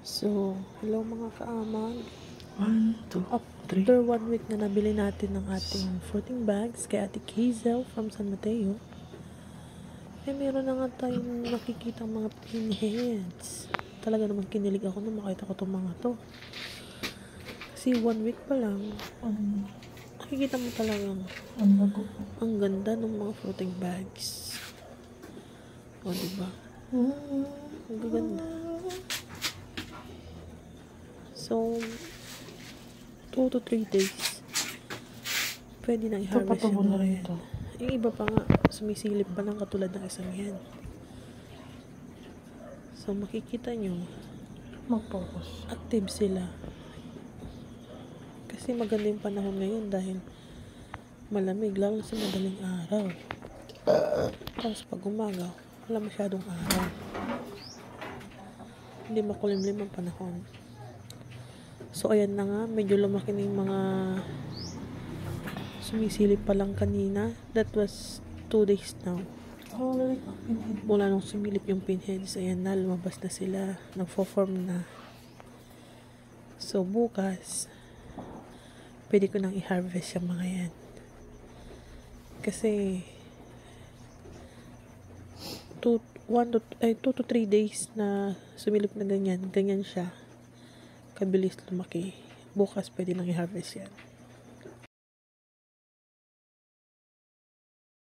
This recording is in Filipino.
So, hello mga kaamag. 1, 2, 3. After 1 week na nabili natin ng ating fruiting bags kay Ate Hazel from San Mateo, meron na nga tayong nakikita mga pinheads. Talaga naman kinilig ako nung makita ko itong mga to. Kasi 1 week pa lang, nakikita mo talagang ang ganda ng mga fruiting bags. O, diba? Ang gaganda. So, 2 to 3 days pwede na i-harvest yung mga yan. Yung iba pa nga sumisilip pa lang katulad ng isang yan. So makikita nyo Mag-focus. active sila kasi maganda yung panahon ngayon dahil malamig lalo sa madaling araw. Tapos pag umaga wala masyadong araw, hindi makulimlim ang panahon. So ayan na nga, medyo lumaki na yung mga sumisilip pa lang kanina. That was 2 days now. Mula nung sumilip yung pinheads, ayan na, lumabas na sila, nagfo-form na. So bukas pwede ko nang i-harvest yung mga yan kasi 2 to 3 days na sumilip na ganyan siya kabilis lumaki. Bukas pwede nang i-harvest yan.